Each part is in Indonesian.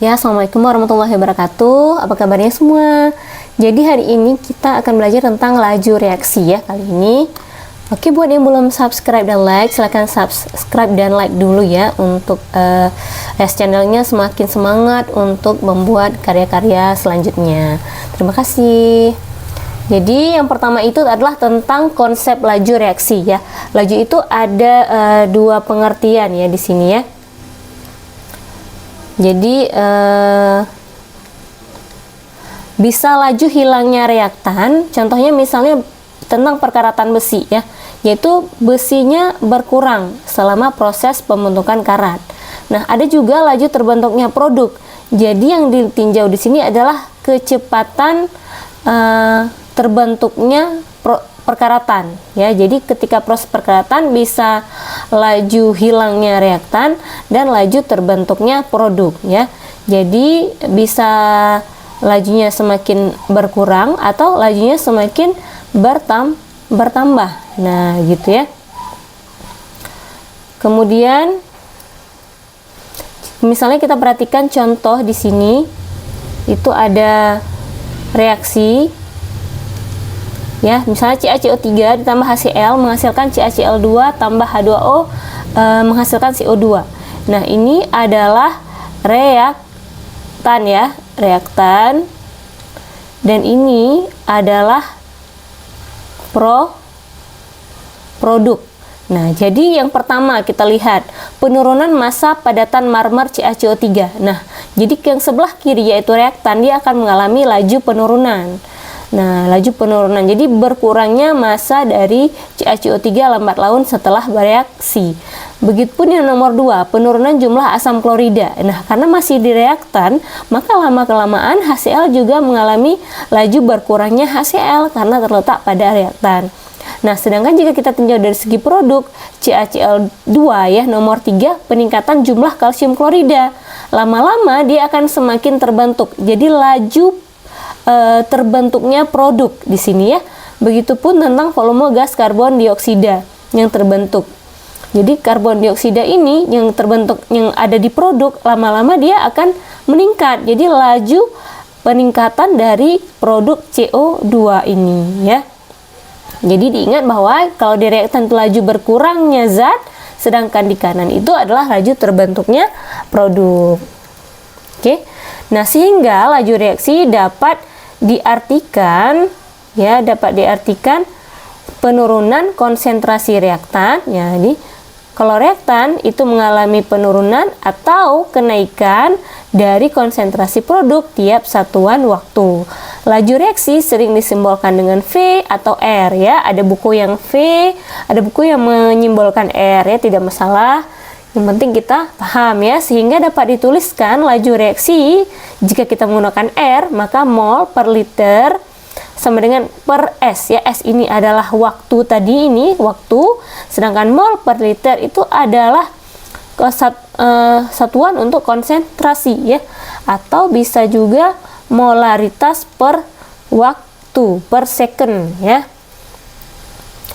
Ya, assalamualaikum warahmatullahi wabarakatuh. Apa kabarnya semua? Jadi hari ini kita akan belajar tentang laju reaksi ya kali ini. Oke, buat yang belum subscribe dan like, silahkan subscribe dan like dulu ya untuk channelnya semakin semangat untuk membuat karya-karya selanjutnya. Terima kasih. Jadi yang pertama itu adalah tentang konsep laju reaksi ya. Laju itu ada dua pengertian ya di sini ya. Jadi bisa laju hilangnya reaktan, contohnya misalnya tentang perkaratan besi ya, yaitu besinya berkurang selama proses pembentukan karat. Nah, ada juga laju terbentuknya produk. Jadi yang ditinjau di sini adalah kecepatan terbentuknya perkaratan ya. Jadi ketika proses perkaratan bisa laju hilangnya reaktan dan laju terbentuknya produk ya. Jadi bisa lajunya semakin berkurang atau lajunya semakin bertambah. Nah, gitu ya. Kemudian misalnya kita perhatikan contoh di sini itu ada reaksi ya, misalnya CaCO3 ditambah HCl menghasilkan CaCl2 tambah H2O menghasilkan CO2. Nah, ini adalah reaktan ya, reaktan, dan ini adalah produk. Nah, jadi yang pertama kita lihat penurunan massa padatan marmer CaCO3. Nah, jadi yang sebelah kiri yaitu reaktan, dia akan mengalami laju penurunan. Nah, laju penurunan, jadi berkurangnya massa dari CaCO3 lambat laun setelah bereaksi. Begitupun yang nomor 2, penurunan jumlah asam klorida. Nah, karena masih di reaktan, maka lama-kelamaan HCl juga mengalami laju berkurangnya HCl karena terletak pada reaktan. Nah, sedangkan jika kita tinjau dari segi produk, CaCl2 ya, nomor 3, peningkatan jumlah kalsium klorida. Lama-lama dia akan semakin terbentuk. Jadi laju terbentuknya produk di sini ya. Begitupun tentang volume gas karbon dioksida yang terbentuk. Jadi karbon dioksida ini yang terbentuk yang ada di produk, lama-lama dia akan meningkat. Jadi laju peningkatan dari produk CO2 ini ya. Jadi diingat bahwa kalau di reaktan itu laju berkurangnya zat, sedangkan di kanan itu adalah laju terbentuknya produk. Oke. Nah, sehingga laju reaksi dapat diartikan penurunan konsentrasi reaktan ya. Jadi kalau reaktan itu mengalami penurunan atau kenaikan dari konsentrasi produk tiap satuan waktu. Laju reaksi sering disimbolkan dengan V atau R ya. Ada buku yang V, ada buku yang menyimbolkan R ya, tidak masalah. Yang penting kita paham ya, sehingga dapat dituliskan laju reaksi jika kita menggunakan R, maka mol per liter sama dengan per S ya. S ini adalah waktu tadi ini, waktu, sedangkan mol per liter itu adalah satuan untuk konsentrasi ya, atau bisa juga molaritas per waktu, per second ya.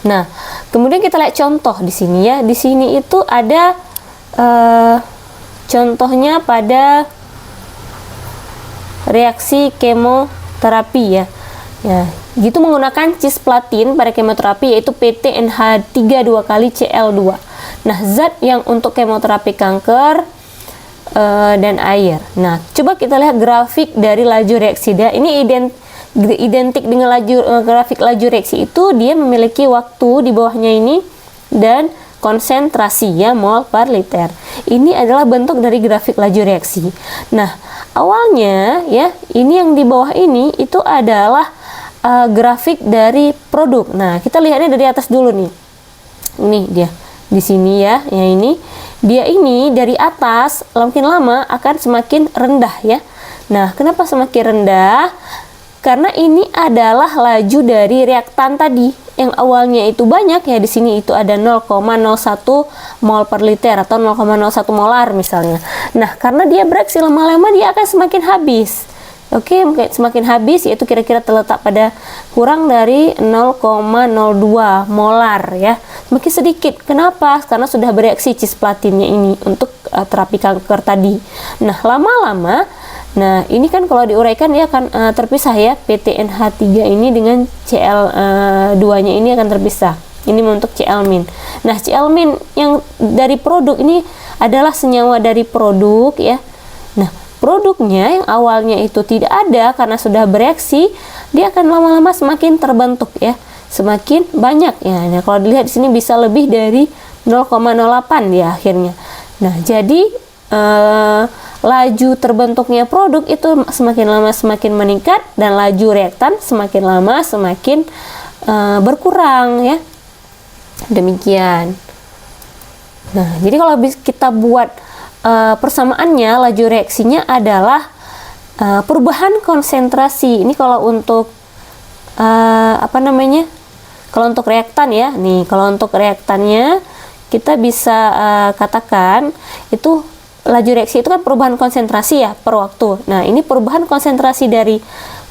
Nah, kemudian kita lihat contoh di sini ya. Di sini itu ada contohnya pada reaksi kemoterapi ya. Ya, gitu menggunakan cisplatin pada kemoterapi yaitu PTNH3 2 kali Cl2. Nah, zat yang untuk kemoterapi kanker dan air. Nah, coba kita lihat grafik dari laju reaksi dia. Ini identik dengan grafik laju reaksi itu, dia memiliki waktu di bawahnya ini dan konsentrasi ya, mol per liter. Ini adalah bentuk dari grafik laju reaksi. Nah, awalnya ya, ini yang di bawah ini itu adalah grafik dari produk. Nah, kita lihatnya dari atas dulu nih. Ini dia di sini ya, yang ini. Dia ini dari atas makin lama akan semakin rendah ya. Nah, kenapa semakin rendah? Karena ini adalah laju dari reaktan tadi yang awalnya itu banyak ya, di sini itu ada 0,01 mol per liter atau 0,01 molar misalnya. Nah, karena dia bereaksi lama-lama dia akan semakin habis. Oke, semakin habis yaitu kira-kira terletak pada kurang dari 0,02 molar ya. Semakin sedikit. Kenapa? Karena sudah bereaksi cisplatinnya ini untuk terapi kanker tadi. Nah, lama-lama, nah ini kan kalau diuraikan dia akan terpisah ya. PTNH3 ini dengan Cl2-nya ini akan terpisah. Ini untuk Cl-min. Nah, Cl-min yang dari produk ini adalah senyawa dari produk ya. Nah, produknya yang awalnya itu tidak ada karena sudah bereaksi, dia akan lama-lama semakin terbentuk ya, semakin banyak ya. Nah, kalau dilihat di sini bisa lebih dari 0,08 ya akhirnya. Nah, jadi laju terbentuknya produk itu semakin lama semakin meningkat dan laju reaktan semakin lama semakin berkurang ya. Demikian. Nah, jadi kalau kita buat persamaannya, laju reaksinya adalah perubahan konsentrasi. Ini kalau untuk kalau untuk reaktan ya. Nih, kalau untuk reaktannya kita bisa katakan itu laju reaksi itu kan perubahan konsentrasi ya per waktu. Nah, ini perubahan konsentrasi dari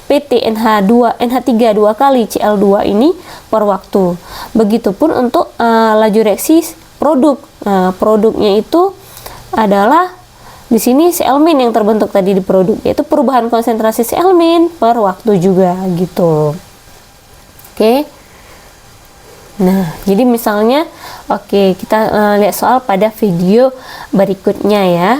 NH3 2 kali Cl2 ini per waktu. Begitupun untuk laju reaksi produk. Nah, produknya itu adalah di sini Cl-min yang terbentuk tadi di produk, yaitu perubahan konsentrasi Cl-min per waktu juga gitu. Oke. Nah, jadi misalnya kita lihat soal pada video berikutnya ya.